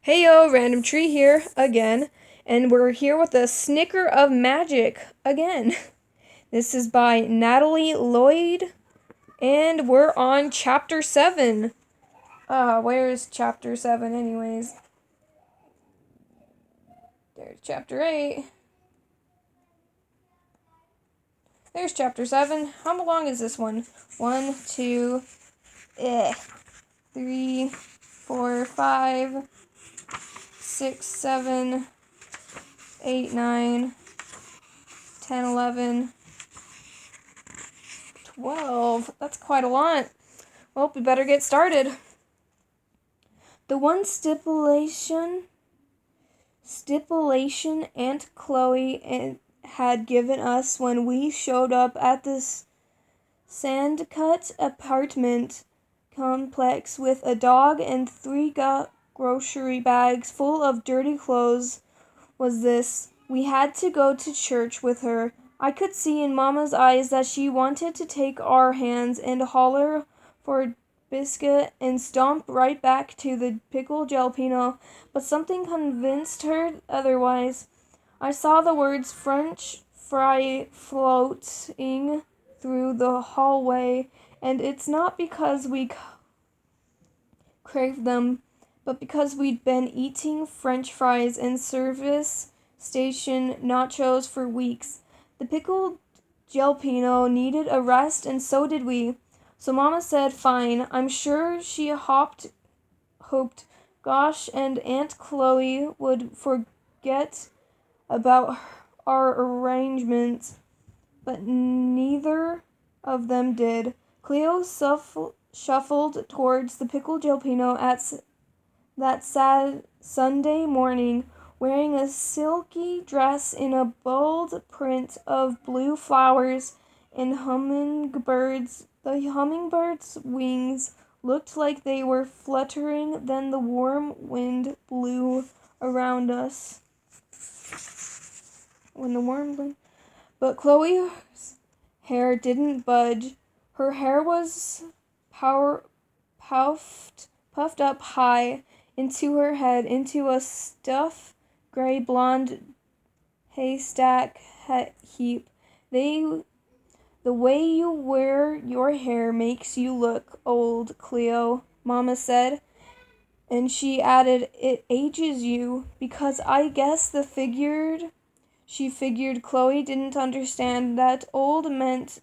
Heyo, Random Tree here again, and we're here with a Snicker of Magic again. This is by Natalie Lloyd, and we're on Chapter 7. Where's Chapter 7 anyways? There's Chapter 8. There's Chapter 7. How long is this one? 1, 2, 3, 4, 5, 6, 7, 8, 9, 10, 11, 12. That's quite a lot. Well, we better get started. The one stipulation Aunt Chloe had given us when we showed up at this Sandcut apartment complex with a dog and 3 grocery bags full of dirty clothes was this: we had to go to church with her. I could see in Mama's eyes that she wanted to take our hands and holler for biscuit and stomp right back to the pickled jalapeno, but something convinced her otherwise. I saw the words French fry floating through the hallway, and it's not because we craved them, but because we'd been eating French fries and service station nachos for weeks. The pickled jalapeno needed a rest, and so did we. So Mama said, fine. I'm sure she hoped Gosh and Aunt Chloe would forget about our arrangements, but neither of them did. Cleo shuffled towards the pickled jalapeno at that sad Sunday morning, wearing a silky dress in a bold print of blue flowers and hummingbirds. The hummingbirds' wings looked like they were fluttering, then the warm wind blew around us. But Chloe's hair didn't budge. Her hair was puffed up high into her head, into a stuffed gray blonde haystack heap. The way you wear your hair makes you look old, Cleo, Mama said. And she added, it ages you, because I guess she figured Chloe didn't understand that old meant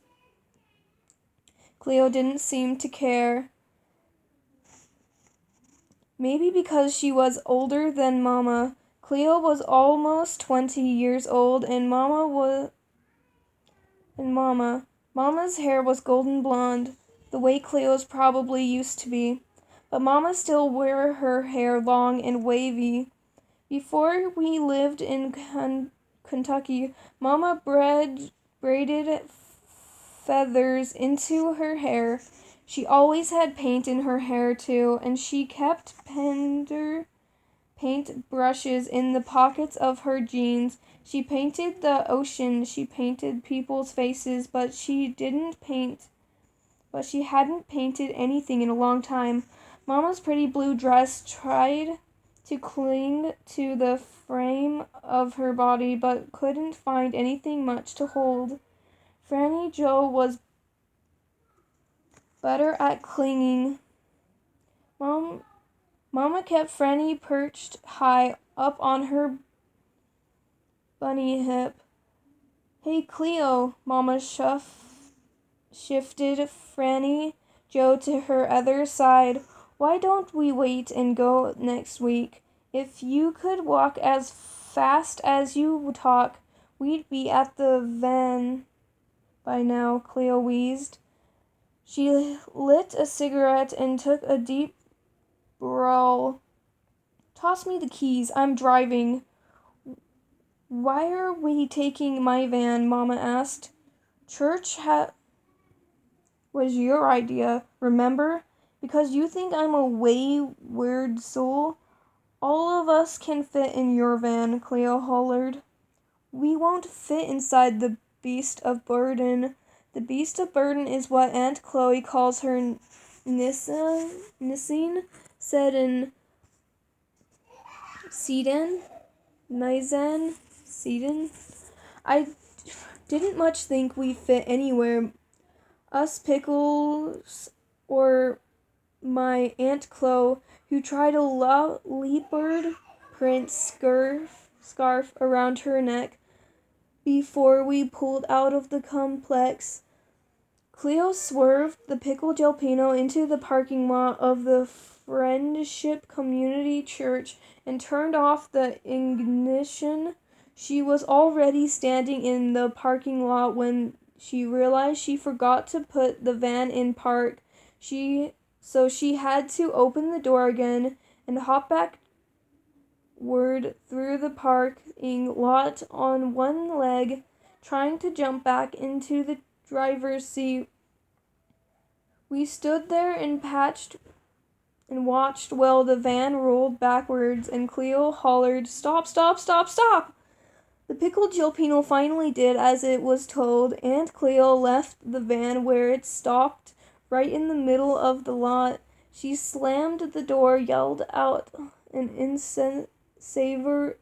Cleo didn't seem to care. Maybe because she was older than Mama. Cleo was almost 20 years old, and Mama's hair was golden blonde, the way Cleo's probably used to be. But Mama still wore her hair long and wavy. Before we lived in Kentucky, Mama braided feathers into her hair. She always had paint in her hair, too, and she kept paint brushes in the pockets of her jeans. She painted the ocean, she painted people's faces, but she hadn't painted anything in a long time. Mama's pretty blue dress tried to cling to the frame of her body, but couldn't find anything much to hold. Franny Jo was better at clinging. Mama kept Franny perched high up on her bunny hip. Hey, Cleo, Mama shifted Franny Jo to her other side. Why don't we wait and go next week? If you could walk as fast as you talk, we'd be at the van by now, Cleo wheezed. She lit a cigarette and took a deep breath. Toss me the keys. I'm driving. Why are we taking my van? Mama asked. Church was your idea, remember? Because you think I'm a wayward soul. All of us can fit in your van, Cleo hollered. We won't fit inside the beast of burden. The beast of burden is what Aunt Chloe calls her Nissan, said Sedan. I didn't much think we fit anywhere. Us Pickles or my Aunt Chloe, who tried a leopard print scarf around her neck before we pulled out of the complex. Cleo swerved the pickle jalapeno into the parking lot of the Friendship Community Church and turned off the ignition. She was already standing in the parking lot when she realized she forgot to put the van in park. So she had to open the door again and hop backward through the parking lot on one leg, trying to jump back into the driver's seat. We stood there and watched while the van rolled backwards and Cleo hollered, "Stop, stop, stop, stop!" The pickled jalapeno finally did as it was told. Aunt Cleo left the van where it stopped right in the middle of the lot. She slammed the door, yelled out an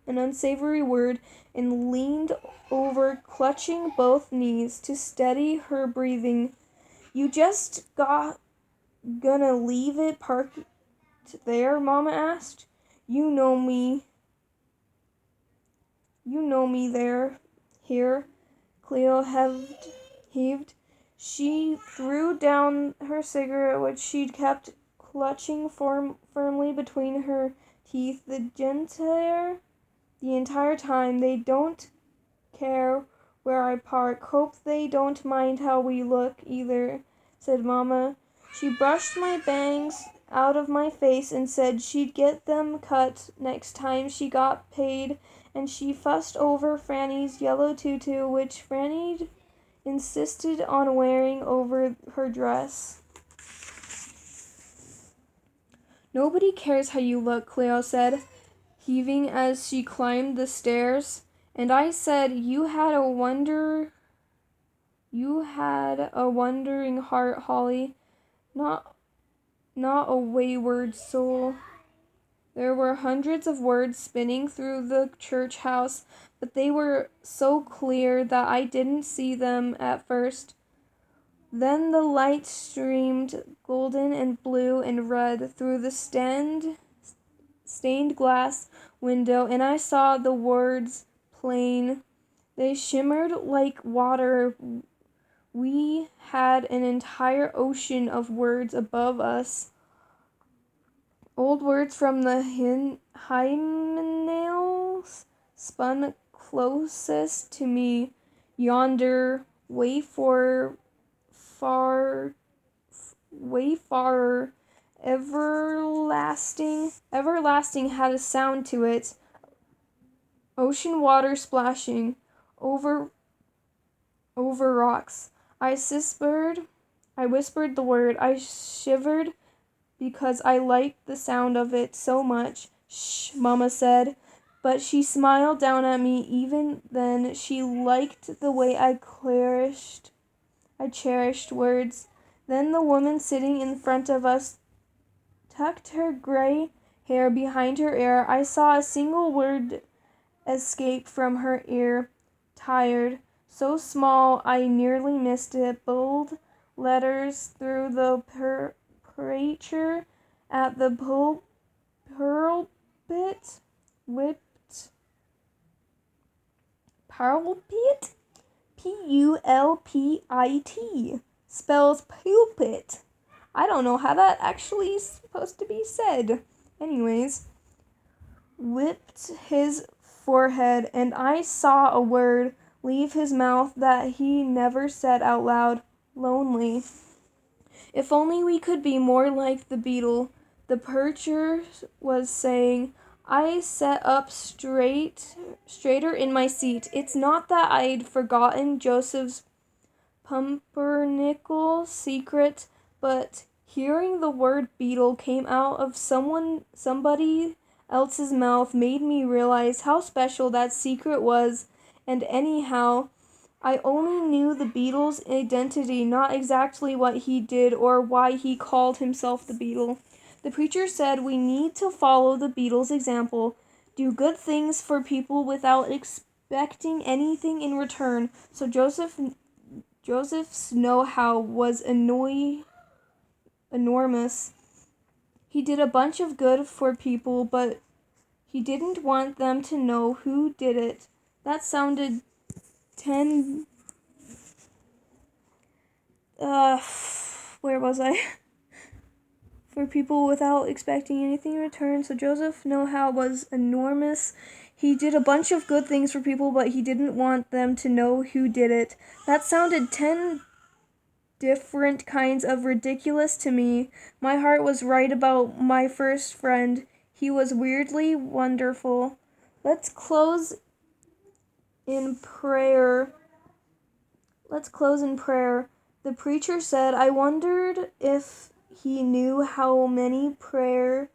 unsavory word, and leaned over, clutching both knees to steady her breathing. "You just gonna leave it parked there?" Mama asked. You know me here." Cleo heaved. She threw down her cigarette, which she'd kept clutching firmly between her teeth the entire time. "They don't care where I park. Hope they don't mind how we look either," said Mama. She brushed my bangs out of my face and said she'd get them cut next time she got paid, and she fussed over Franny's yellow tutu, which Franny insisted on wearing over her dress. "Nobody cares how you look," Cleo said, heaving as she climbed the stairs. "And I said you had a wondering heart, Holly, not a wayward soul." There were hundreds of words spinning through the church house, but they were so clear that I didn't see them at first. Then the light streamed golden and blue and red through the stained glass window, and I saw the words plain. They shimmered like water. We had an entire ocean of words above us. Old words from the hymnals spun closest to me. Yonder, way far, everlasting had a sound to it. Ocean water splashing over rocks. I whispered the word. I shivered because I liked the sound of it so much. "Shh," Mama said, but she smiled down at me. Even then, she liked the way I cherished words. Then the woman sitting in front of us tucked her gray hair behind her ear. I saw a single word escape from her ear. Tired. So small I nearly missed it. Bold letters through the preacher at the pulpit. Pulpit? Pulpit. Spells pulpit. I don't know how that actually is supposed to be said. Anyways, whipped his forehead, and I saw a word leave his mouth that he never said out loud. Lonely. "If only we could be more like the beetle," the preacher was saying. I sat up straighter in my seat. It's not that I'd forgotten Joseph's pumpernickel secret, but hearing the word beetle came out of somebody else's mouth made me realize how special that secret was. And anyhow, I only knew the beetle's identity, not exactly what he did or why he called himself the beetle. The preacher said we need to follow the beetle's example. do good things for people without expecting anything in return. So Joseph's know-how was enormous. He did a bunch of good for people, but he didn't want them to know who did it. That sounded 10 where was I? For people without expecting anything in return. So Joseph's know-how was enormous. He did a bunch of good things for people, but he didn't want them to know who did it. That sounded 10 different kinds of ridiculous to me. My heart was right about my first friend. He was weirdly wonderful. Let's close in prayer. The preacher said, I wondered if he knew how many prayer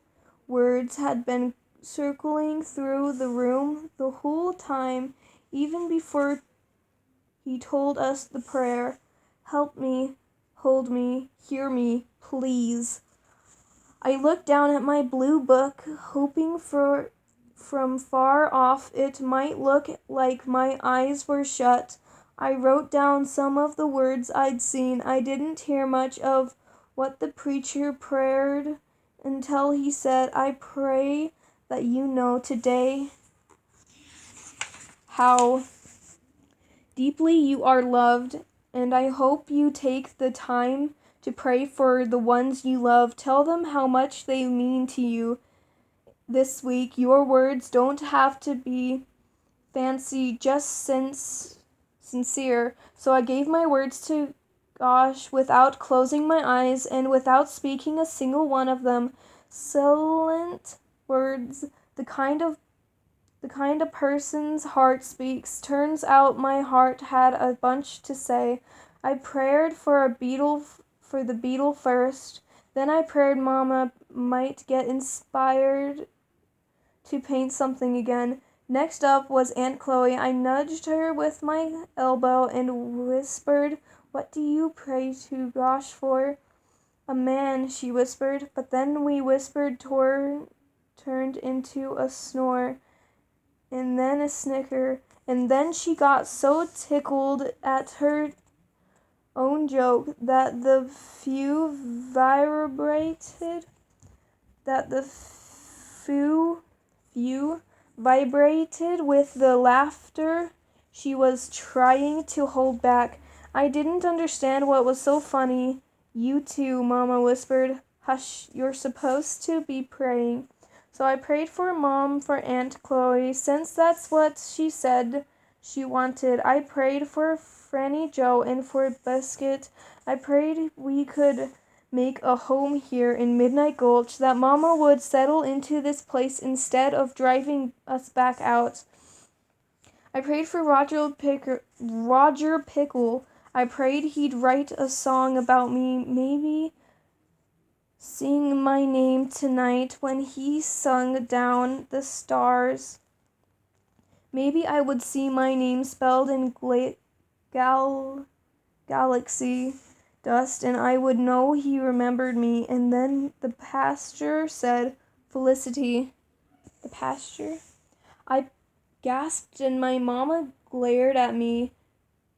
words had been circling through the room the whole time, even before he told us the prayer. Help me, hold me, hear me, please. I looked down at my blue book, hoping from far off it might look like my eyes were shut. I wrote down some of the words I'd seen. I didn't hear much of what the preacher prayed until he said, I pray that you know today how deeply you are loved, and I hope you take the time to pray for the ones you love. Tell them how much they mean to you this week. Your words don't have to be fancy, just sincere. So I gave my words to Gosh without closing my eyes and without speaking a single one of them. Silent words, the kind a person's heart speaks. Turns out my heart had a bunch to say. I prayed for the beetle first. Then I prayed Mama might get inspired to paint something again. Next up was Aunt Chloe. I nudged her with my elbow and whispered, What do you pray to Gosh for? A man, she whispered, but then we whispered turned into a snore, and then a snicker, and then she got so tickled at her own joke that the few vibrated with the laughter she was trying to hold back. I didn't understand what was so funny. You too, Mama whispered. Hush, you're supposed to be praying. So I prayed for Mom, for Aunt Chloe, since that's what she said she wanted. I prayed for Franny Joe and for Biscuit. I prayed we could make a home here in Midnight Gulch, that Mama would settle into this place instead of driving us back out. I prayed for Roger Pickle. I prayed he'd write a song about me, maybe sing my name tonight when he sung down the stars. Maybe I would see my name spelled in galaxy dust, and I would know he remembered me. And then the pastor said, Felicity. The pastor? I gasped, and my mama glared at me.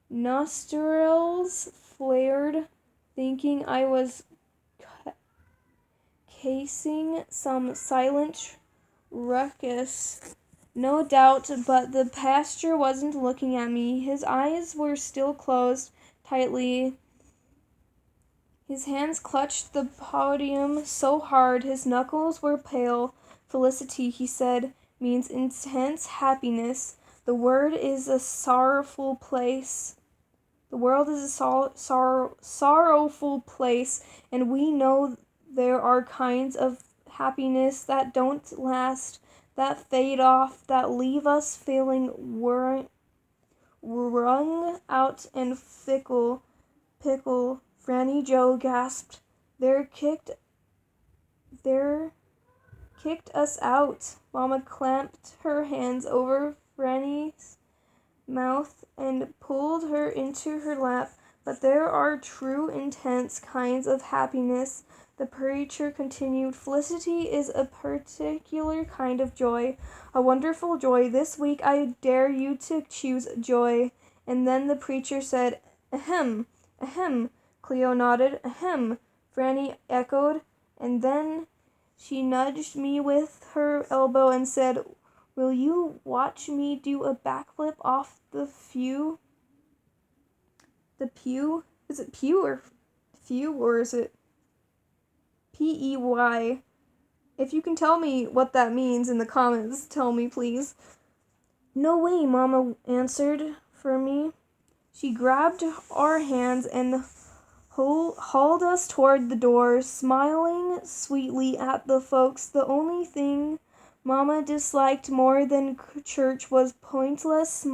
Nostrils flared, thinking I was casing some silent ruckus. No doubt, but the pastor wasn't looking at me. His eyes were still closed tightly. His hands clutched the podium so hard his knuckles were pale. Felicity, he said, means intense happiness. The world is a sorrowful place. The world is a sorrowful place, and we know there are kinds of happiness that don't last, that fade off, that leave us feeling wrung out and fickle. Pickle, Franny Joe gasped. They're kicked us out. Mama clamped her hands over Franny's mouth and pulled her into her lap. But there are true, intense kinds of happiness The preacher continued, Felicity is a particular kind of joy, a wonderful joy. This week I dare you to choose joy. And then the preacher said, Ahem, ahem. Cleo nodded, ahem. Franny echoed, and then she nudged me with her elbow and said, Will you watch me do a backflip off the pew? The pew? Is it pew or few, or is it Pey? If you can tell me what that means in the comments, tell me, please. No way, Mama answered for me. She grabbed our hands and hauled us toward the door, smiling sweetly at the folks. The only thing Mama disliked more than church was pointless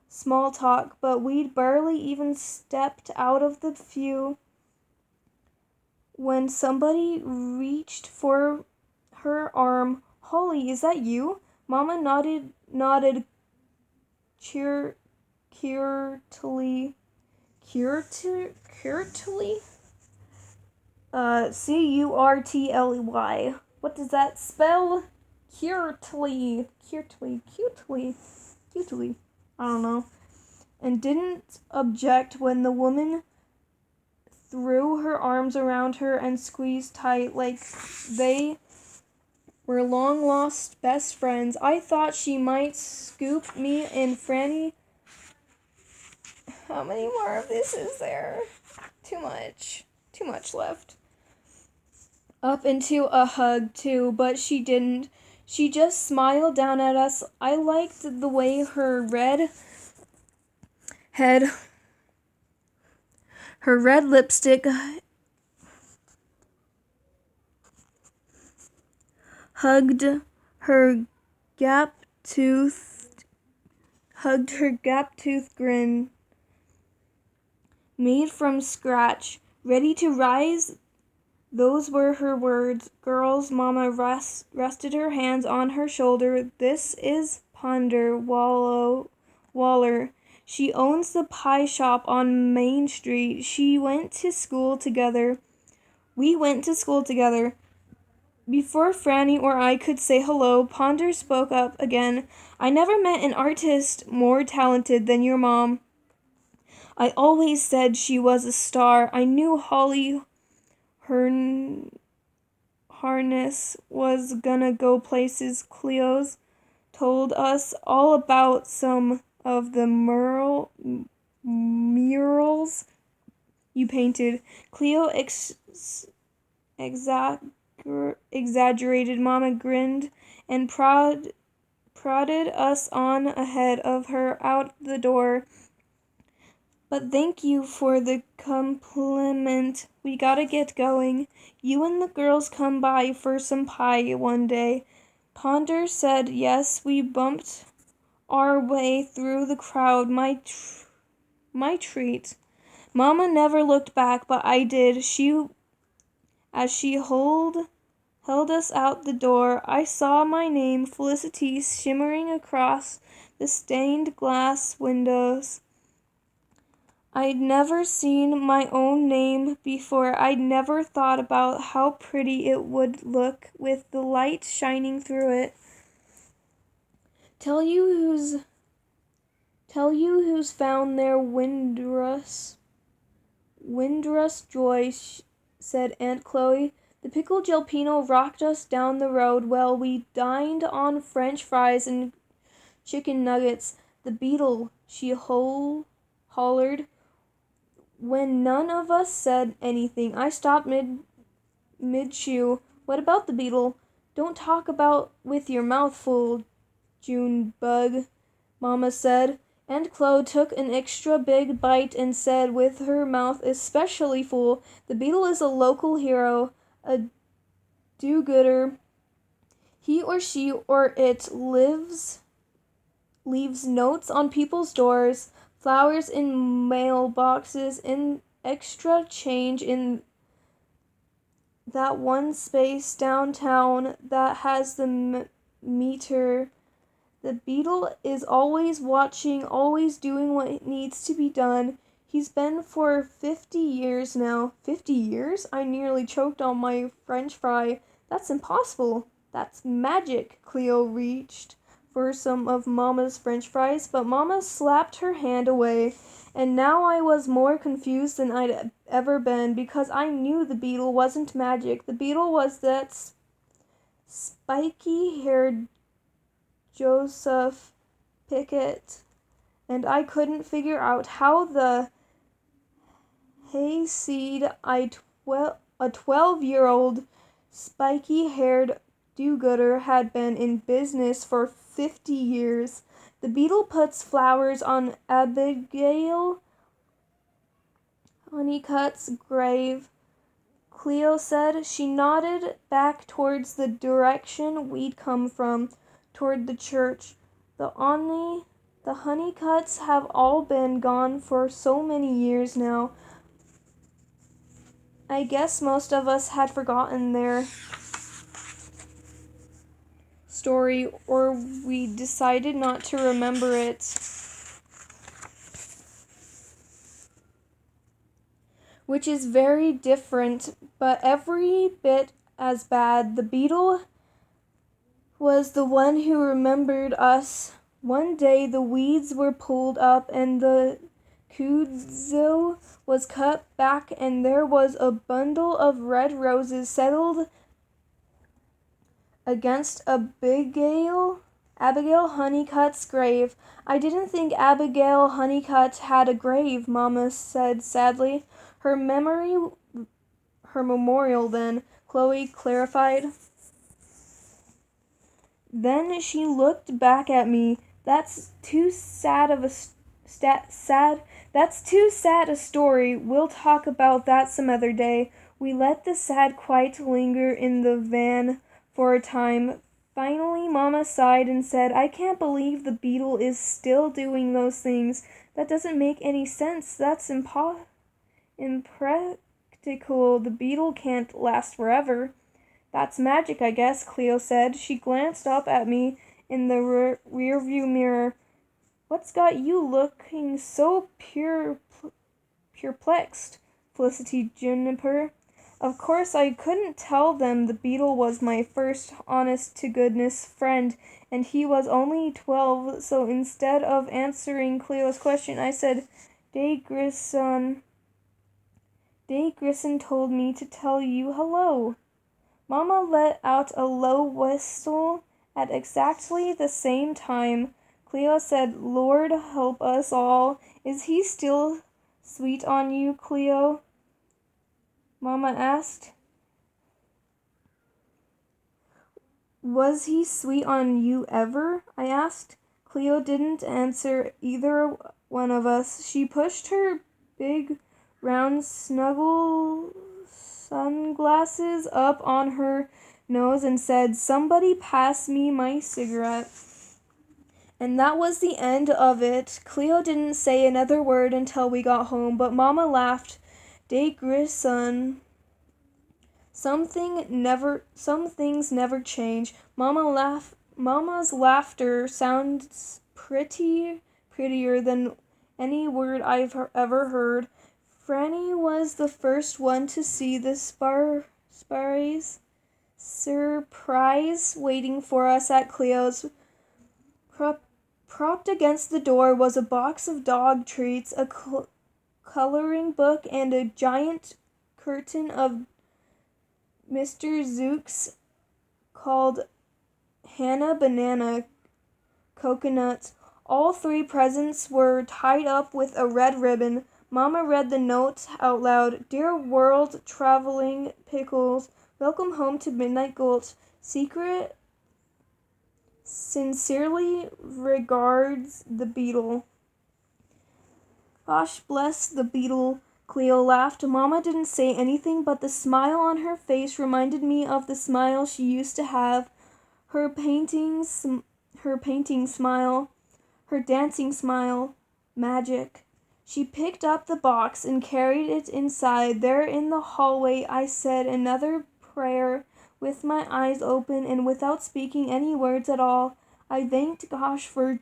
small talk, but we'd barely even stepped out of the pew when somebody reached for her arm. Holly, is that you? Mama nodded curtly. Curtly? What does that spell? Curtly. I don't know. And didn't object when the woman threw her arms around her and squeezed tight like they were long-lost best friends. I thought she might scoop me and Franny. How many more of this is there? Too much left. Up into a hug, too, but she didn't. She just smiled down at us. I liked the way her red lipstick hugged her gap-toothed grin, made from scratch, ready to rise. Those were her words. Girls, Mama rested her hands on her shoulder. This is Ponder Waller. She owns the pie shop on Main Street. We went to school together. Before Franny or I could say hello, Ponder spoke up again. I never met an artist more talented than your mom. I always said she was a star. I knew Holly Harness was gonna go places. Cleo's told us all about some of the murals you painted. Cleo exaggerated. Mama grinned and prodded us on ahead of her out the door. But thank you for the compliment. We gotta get going. You and the girls come by for some pie one day. Ponder said yes. We bumped our way through the crowd. My treat. Mama never looked back, but I did. As she held us out the door, I saw my name, Felicity, shimmering across the stained glass windows. I'd never seen my own name before. I'd never thought about how pretty it would look with the light shining through it. Tell you who's found their Windrush joy, said Aunt Chloe. The pickled jalapeno rocked us down the road while we dined on French fries and chicken nuggets. The beetle, she hollered. When none of us said anything, I stopped mid-chew. What about the beetle? Don't talk about with your mouth full, Junebug, Mama said. Aunt Chloe took an extra big bite and said with her mouth especially full, the beetle is a local hero, a do-gooder. He or she or it leaves notes on people's doors, flowers in mailboxes, and extra change in that one space downtown that has the meter. The beetle is always watching, always doing what needs to be done. He's been for 50 years now. 50 years? I nearly choked on my French fry. That's impossible. That's magic. Cleo reached for some of Mama's French fries, but Mama slapped her hand away. And now I was more confused than I'd ever been, because I knew the beetle wasn't magic. The beetle was that spiky-haired Joseph Pickett, and I couldn't figure out how the hayseed a 12-year-old spiky-haired do-gooder had been in business for 50 years. The beetle puts flowers on Abigail Honeycutt's grave, Cleo said. She nodded back towards the direction we'd come from, toward the church. The Honeycutts have all been gone for so many years now. I guess most of us had forgotten their story, or we decided not to remember it. Which is very different, but every bit as bad. The beetle was the one who remembered us. One day the weeds were pulled up and the kudzu was cut back, and there was a bundle of red roses settled against Abigail Honeycutt's grave. I didn't think Abigail Honeycutt had a grave, Mama said sadly. Her memorial then, Chloe clarified. Then she looked back at me. That's too sad a story. We'll talk about that some other day. We let the sad quiet linger in the van for a time. Finally, Mama sighed and said, I can't believe the beetle is still doing those things. That doesn't make any sense. That's impractical. The beetle can't last forever. That's magic, I guess, Cleo said. She glanced up at me in the rearview mirror. What's got you looking so perplexed, Felicity Juniper? Of course, I couldn't tell them the beetle was my first honest-to-goodness friend, and he was only 12, so instead of answering Cleo's question, I said, Day Grissom told me to tell you hello. Mama let out a low whistle at exactly the same time. Cleo said, Lord help us all. Is he still sweet on you, Cleo? Mama asked. Was he sweet on you ever? I asked. Cleo didn't answer either one of us. She pushed her big, round, snuggle sunglasses up on her nose and said, Somebody pass me my cigarette. And that was the end of it. Cleo didn't say another word until we got home, but Mama laughed. Day Grissom. Some things never change. Mama's laughter sounds prettier than any word I've ever heard. Franny was the first one to see the surprise waiting for us at Cleo's. Propped against the door was a box of dog treats, a coloring book, and a giant curtain of Mr. Zook's called Hannah Banana Coconuts. All three presents were tied up with a red ribbon. Mama read the note out loud. Dear World Traveling Pickles, welcome home to Midnight Gulch. Sincerely regards, the beetle. Gosh bless the beetle, Cleo laughed. Mama didn't say anything, but the smile on her face reminded me of the smile she used to have. Her painting smile, her dancing smile, magic. She picked up the box and carried it inside. There in the hallway, I said another prayer with my eyes open and without speaking any words at all. I thanked gosh for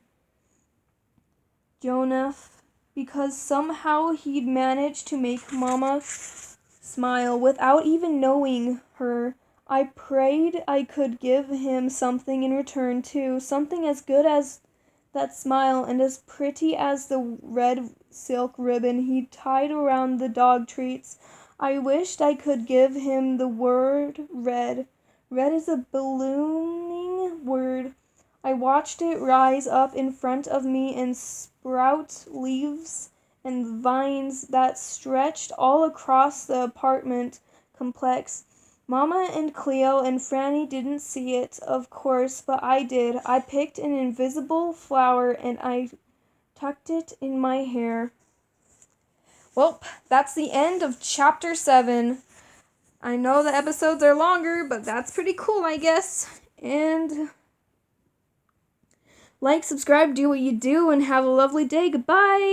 Jonah because somehow he'd managed to make Mama smile without even knowing her. I prayed I could give him something in return, too, something as good as that smile and as pretty as the red silk ribbon he tied around the dog treats. I wished I could give him the word red. Red is a ballooning word. I watched it rise up in front of me and sprout leaves and vines that stretched all across the apartment complex. Mama and Cleo and Franny didn't see it, of course, but I did. I picked an invisible flower and I tucked it in my hair. Well, that's the end of chapter 7. I know the episodes are longer, but that's pretty cool, I guess. And like, subscribe, do what you do, and have a lovely day. Goodbye!